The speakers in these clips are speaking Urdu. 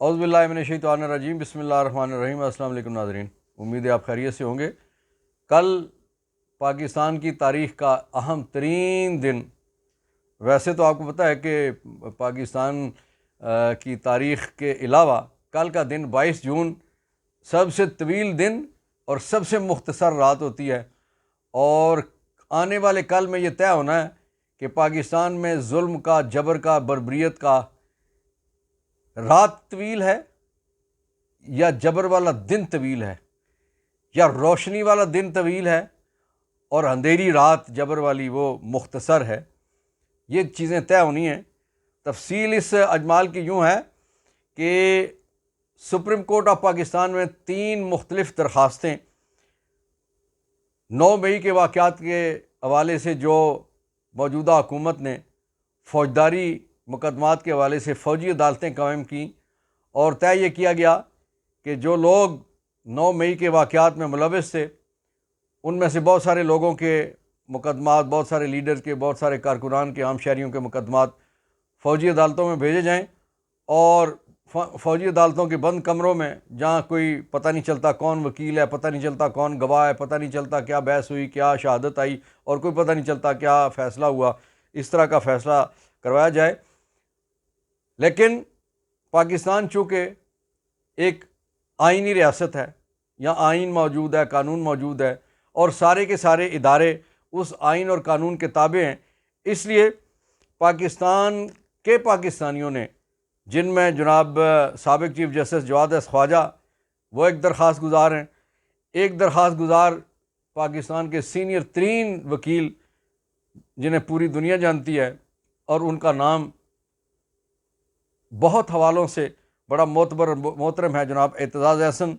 اعوذ باللہ من الشیطان الرجیم، بسم اللہ الرحمن الرحیم۔ السلام علیکم ناظرین، امید ہے آپ خیریت سے ہوں گے۔ کل پاکستان کی تاریخ کا اہم ترین دن، ویسے تو آپ کو پتہ ہے کہ پاکستان کی تاریخ کے علاوہ کل کا دن 22 جون سب سے طویل دن اور سب سے مختصر رات ہوتی ہے، اور آنے والے کل میں یہ طے ہونا ہے کہ پاکستان میں ظلم کا، جبر کا، بربریت کا رات طویل ہے یا جبر والا دن طویل ہے، یا روشنی والا دن طویل ہے اور اندھیری رات جبر والی وہ مختصر ہے۔ یہ چیزیں طے ہونی ہیں۔ تفصیل اس اجمال کی یوں ہے کہ سپریم کورٹ آف پاکستان میں 3 مختلف درخواستیں 9 مئی کے واقعات کے حوالے سے جو موجودہ حکومت نے فوجداری مقدمات کے حوالے سے فوجی عدالتیں قائم کیں، اور طے یہ کیا گیا کہ جو لوگ 9 مئی کے واقعات میں ملوث تھے ان میں سے بہت سارے لوگوں کے مقدمات، بہت سارے لیڈر کے، بہت سارے کارکنان کے، عام شہریوں کے مقدمات فوجی عدالتوں میں بھیجے جائیں، اور فوجی عدالتوں کے بند کمروں میں جہاں کوئی پتہ نہیں چلتا کون وکیل ہے، پتہ نہیں چلتا کون گواہ ہے، پتہ نہیں چلتا کیا بحث ہوئی، کیا شہادت آئی، اور کوئی پتہ نہیں چلتا کیا فیصلہ ہوا، اس طرح کا فیصلہ کروایا جائے۔ لیکن پاکستان چونکہ ایک آئینی ریاست ہے، یہاں آئین موجود ہے، قانون موجود ہے، اور سارے کے سارے ادارے اس آئین اور قانون کے تابع ہیں، اس لیے پاکستان کے پاکستانیوں نے، جن میں جناب سابق چیف جسٹس جواد احمد خواجہ وہ ایک درخواست گزار ہیں، ایک درخواست گزار پاکستان کے سینئر ترین وکیل جنہیں پوری دنیا جانتی ہے، اور ان کا نام بہت حوالوں سے بڑا معتبر محترم ہے، جناب اعتزاز احسن،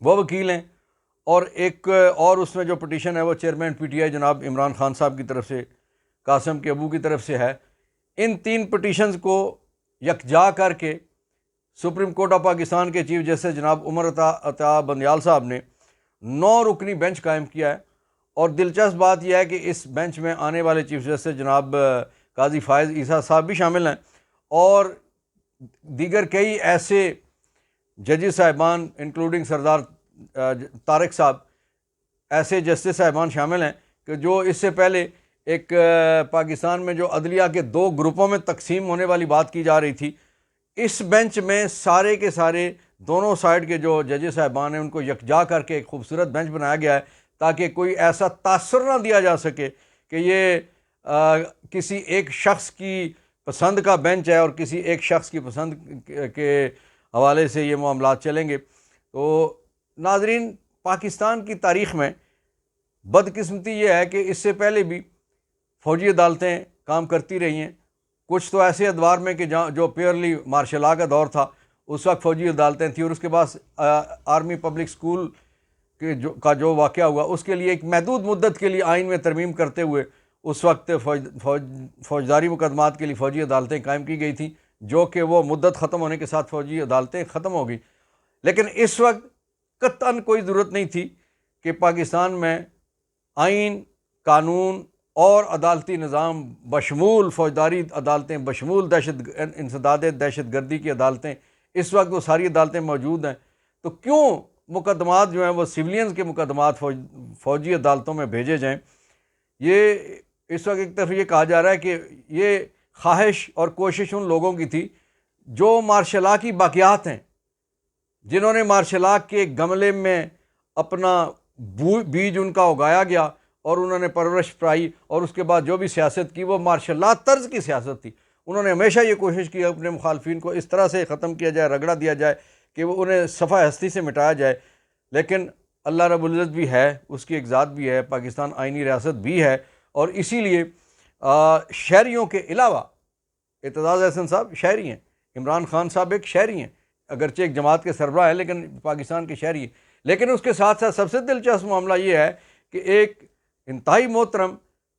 وہ وکیل ہیں، اور ایک اور اس میں جو پٹیشن ہے وہ چیئرمین پی ٹی آئی جناب عمران خان صاحب کی طرف سے، قاسم کے ابو کی طرف سے ہے۔ ان 3 پٹیشنز کو یکجا کر کے سپریم کورٹ آف پاکستان کے چیف جسٹس جناب عمر عطا بندیال صاحب نے 9 رکنی بینچ قائم کیا ہے، اور دلچسپ بات یہ ہے کہ اس بینچ میں آنے والے چیف جسٹس جناب قاضی فائز عیسیٰ صاحب بھی شامل ہیں، اور دیگر کئی ایسے ججز صاحبان انکلوڈنگ سردار طارق صاحب، ایسے جسٹس صاحبان شامل ہیں کہ جو اس سے پہلے ایک پاکستان میں جو عدلیہ کے 2 گروپوں میں تقسیم ہونے والی بات کی جا رہی تھی، اس بینچ میں سارے کے سارے دونوں سائڈ کے جو ججز صاحبان ہیں ان کو یکجا کر کے ایک خوبصورت بینچ بنایا گیا ہے، تاکہ کوئی ایسا تاثر نہ دیا جا سکے کہ یہ کسی ایک شخص کی پسند کا بینچ ہے اور کسی ایک شخص کی پسند کے حوالے سے یہ معاملات چلیں گے۔ تو ناظرین، پاکستان کی تاریخ میں بدقسمتی یہ ہے کہ اس سے پہلے بھی فوجی عدالتیں کام کرتی رہی ہیں، کچھ تو ایسے ادوار میں کہ جو پیورلی مارشل لا کا دور تھا اس وقت فوجی عدالتیں تھیں، اور اس کے بعد آرمی پبلک اسکول کا جو واقعہ ہوا اس کے لیے ایک محدود مدت کے لیے آئین میں ترمیم کرتے ہوئے اس وقت فوجداری مقدمات کے لیے فوجی عدالتیں قائم کی گئی تھیں، جو کہ وہ مدت ختم ہونے کے ساتھ فوجی عدالتیں ختم ہو گئی۔ لیکن اس وقت قطعاً کوئی ضرورت نہیں تھی کہ پاکستان میں آئین، قانون اور عدالتی نظام بشمول فوجداری عدالتیں، بشمول انسداد دہشت گردی کی عدالتیں، اس وقت وہ ساری عدالتیں موجود ہیں، تو کیوں مقدمات جو ہیں وہ سویلینز کے مقدمات فوجی عدالتوں میں بھیجے جائیں؟ یہ اس وقت ایک طرف یہ کہا جا رہا ہے کہ یہ خواہش اور کوشش ان لوگوں کی تھی جو مارشل لا کی باقیات ہیں، جنہوں نے مارشل لا کے گملے میں اپنا بیج ان کا اگایا گیا اور انہوں نے پرورش پائی، اور اس کے بعد جو بھی سیاست کی وہ مارشل لا طرز کی سیاست تھی۔ انہوں نے ہمیشہ یہ کوشش کی اپنے مخالفین کو اس طرح سے ختم کیا جائے، رگڑا دیا جائے کہ وہ انہیں صفحہ ہستی سے مٹایا جائے۔ لیکن اللہ رب العزت بھی ہے، اس کی ایک ذات بھی ہے، پاکستان آئینی ریاست بھی ہے، اور اسی لیے شہریوں کے علاوہ اعتزاز احسن صاحب شہری ہیں، عمران خان صاحب ایک شہری ہیں، اگرچہ ایک جماعت کے سربراہ ہیں لیکن پاکستان کے شہری ہیں۔ لیکن اس کے ساتھ ساتھ سب سے دلچسپ معاملہ یہ ہے کہ ایک انتہائی محترم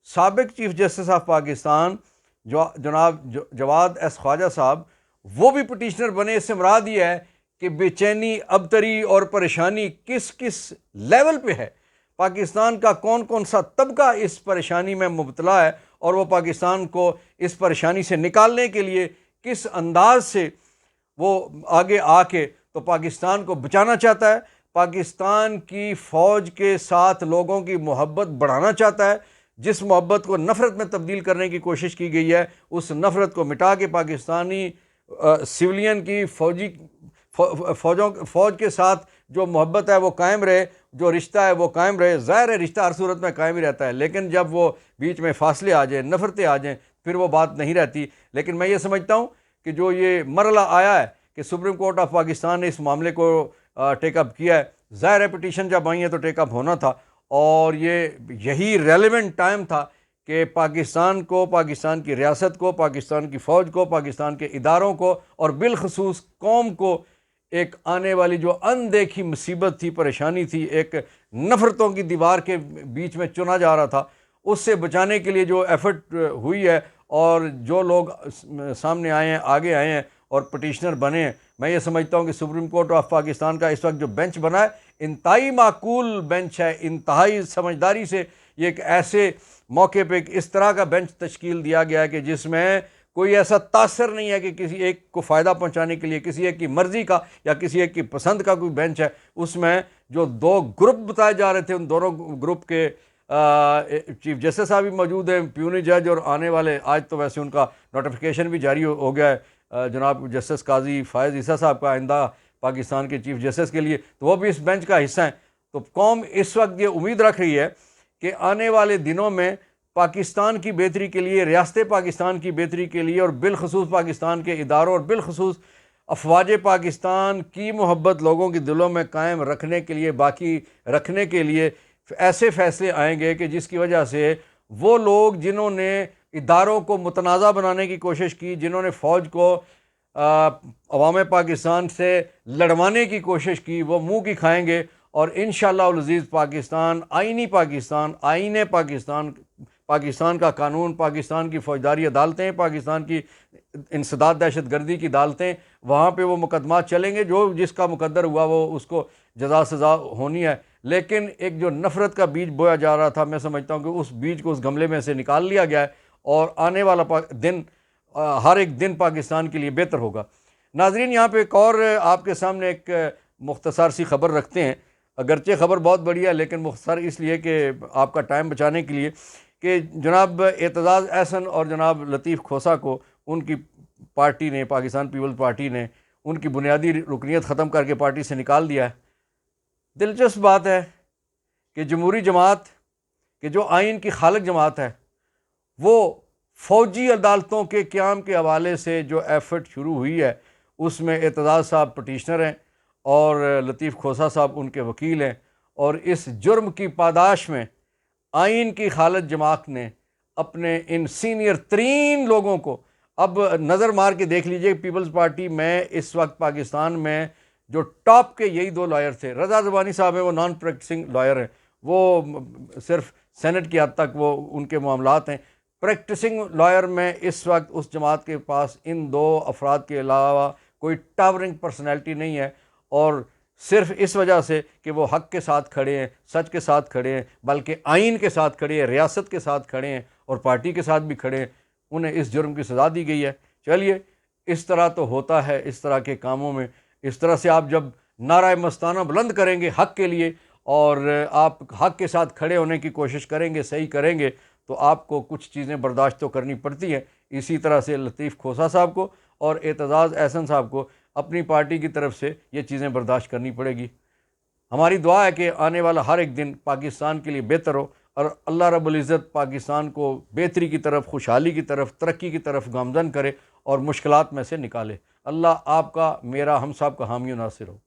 سابق چیف جسٹس آف پاکستان جناب جواد احمد خواجہ صاحب، وہ بھی پٹیشنر بنے۔ اس سے مراد یہ ہے کہ بے چینی، ابتری اور پریشانی کس کس لیول پہ ہے، پاکستان کا کون کون سا طبقہ اس پریشانی میں مبتلا ہے، اور وہ پاکستان کو اس پریشانی سے نکالنے کے لیے کس انداز سے وہ آگے آ کے تو پاکستان کو بچانا چاہتا ہے، پاکستان کی فوج کے ساتھ لوگوں کی محبت بڑھانا چاہتا ہے۔ جس محبت کو نفرت میں تبدیل کرنے کی کوشش کی گئی ہے، اس نفرت کو مٹا کے پاکستانی سویلین کی فوج کے ساتھ جو محبت ہے وہ قائم رہے، جو رشتہ ہے وہ قائم رہے۔ ظاہر ہے رشتہ ہر صورت میں قائم ہی رہتا ہے، لیکن جب وہ بیچ میں فاصلے آ جائیں، نفرتیں آ جائیں، پھر وہ بات نہیں رہتی۔ لیکن میں یہ سمجھتا ہوں کہ جو یہ مرحلہ آیا ہے کہ سپریم کورٹ آف پاکستان نے اس معاملے کو ٹیک اپ کیا ہے، ظاہر ہے پٹیشن جب آئی ہیں تو ٹیک اپ ہونا تھا، اور یہی ریلیونٹ ٹائم تھا کہ پاکستان کو، پاکستان کی ریاست کو، پاکستان کی فوج کو، پاکستان کے اداروں کو، اور بالخصوص قوم کو ایک آنے والی جو اندیکھی مصیبت تھی، پریشانی تھی، ایک نفرتوں کی دیوار کے بیچ میں چنا جا رہا تھا، اس سے بچانے کے لیے جو ایفرٹ ہوئی ہے، اور جو لوگ سامنے آئے ہیں، آگے آئے ہیں اور پٹیشنر بنے ہیں، میں یہ سمجھتا ہوں کہ سپریم کورٹ آف پاکستان کا اس وقت جو بینچ بنا ہے انتہائی معقول بینچ ہے، انتہائی سمجھداری سے یہ ایک ایسے موقع پہ اس طرح کا بینچ تشکیل دیا گیا ہے کہ جس میں کوئی ایسا تاثر نہیں ہے کہ کسی ایک کو فائدہ پہنچانے کے لیے کسی ایک کی مرضی کا یا کسی ایک کی پسند کا کوئی بینچ ہے۔ اس میں جو دو گروپ بتائے جا رہے تھے، ان دونوں گروپ کے چیف جسٹس صاحب بھی موجود ہیں، پیونی جج، اور آنے والے آج تو ویسے ان کا نوٹیفیکیشن بھی جاری ہو گیا ہے جناب جسٹس قاضی فائز عیسیٰ صاحب کا آئندہ پاکستان کے چیف جسٹس کے لیے، تو وہ بھی اس بینچ کا حصہ ہیں۔ تو قوم اس وقت یہ امید رکھ رہی ہے کہ آنے والے دنوں میں پاکستان کی بہتری کے لیے، ریاست پاکستان کی بہتری کے لیے، اور بالخصوص پاکستان کے اداروں اور بالخصوص افواج پاکستان کی محبت لوگوں کے دلوں میں قائم رکھنے کے لیے، باقی رکھنے کے لیے ایسے فیصلے آئیں گے کہ جس کی وجہ سے وہ لوگ جنہوں نے اداروں کو متنازع بنانے کی کوشش کی، جنہوں نے فوج کو عوام پاکستان سے لڑوانے کی کوشش کی، وہ منہ کی کھائیں گے، اور انشاءاللہ العزیز پاکستان، آئینی پاکستان، آئین پاکستان، پاکستان کا قانون، پاکستان کی فوجداری عدالتیں، پاکستان کی انسداد دہشت گردی کی عدالتیں، وہاں پہ وہ مقدمات چلیں گے، جو جس کا مقدر ہوا وہ اس کو جزا سزا ہونی ہے۔ لیکن ایک جو نفرت کا بیج بویا جا رہا تھا، میں سمجھتا ہوں کہ اس بیج کو اس گملے میں سے نکال لیا گیا ہے، اور آنے والا دن ہر ایک دن پاکستان کے لیے بہتر ہوگا۔ ناظرین، یہاں پہ ایک اور آپ کے سامنے ایک مختصر سی خبر رکھتے ہیں، اگرچہ خبر بہت بڑی ہے لیکن مختصر اس لیے کہ آپ کا ٹائم بچانے کے لیے، کہ جناب اعتزاز احسن اور جناب لطیف کھوسہ کو ان کی پارٹی نے، پاکستان پیپلز پارٹی نے ان کی بنیادی رکنیت ختم کر کے پارٹی سے نکال دیا ہے۔ دلچسپ بات ہے کہ جمہوری جماعت کہ جو آئین کی خالق جماعت ہے، وہ فوجی عدالتوں کے قیام کے حوالے سے جو ایفرٹ شروع ہوئی ہے، اس میں اعتزاز صاحب پٹیشنر ہیں اور لطیف کھوسہ صاحب ان کے وکیل ہیں، اور اس جرم کی پاداش میں آئین کی خالق جماعت نے اپنے ان سینئر ترین لوگوں کو، اب نظر مار کے دیکھ لیجئے پیپلز پارٹی میں اس وقت پاکستان میں جو ٹاپ کے یہی دو لائر تھے۔ رضا زبانی صاحب ہیں، وہ نان پریکٹسنگ لائر ہیں، وہ صرف سینٹ کی حد تک وہ ان کے معاملات ہیں۔ پریکٹسنگ لائر میں اس وقت اس جماعت کے پاس ان دو افراد کے علاوہ کوئی ٹاورنگ پرسنالٹی نہیں ہے، اور صرف اس وجہ سے کہ وہ حق کے ساتھ کھڑے ہیں، سچ کے ساتھ کھڑے ہیں، بلکہ آئین کے ساتھ کھڑے ہیں، ریاست کے ساتھ کھڑے ہیں، اور پارٹی کے ساتھ بھی کھڑے ہیں، انہیں اس جرم کی سزا دی گئی ہے۔ چلیے، اس طرح تو ہوتا ہے اس طرح کے کاموں میں، اس طرح سے آپ جب نعرہ مستانہ بلند کریں گے حق کے لیے، اور آپ حق کے ساتھ کھڑے ہونے کی کوشش کریں گے، صحیح کریں گے، تو آپ کو کچھ چیزیں برداشت تو کرنی پڑتی ہیں۔ اسی طرح سے لطیف کھوسہ صاحب کو اور اعتزاز احسن صاحب کو اپنی پارٹی کی طرف سے یہ چیزیں برداشت کرنی پڑے گی۔ ہماری دعا ہے کہ آنے والا ہر ایک دن پاکستان کے لیے بہتر ہو، اور اللہ رب العزت پاکستان کو بہتری کی طرف، خوشحالی کی طرف، ترقی کی طرف گامزن کرے اور مشکلات میں سے نکالے۔ اللہ آپ کا، میرا، ہم سب کا حامی و ناصر ہو۔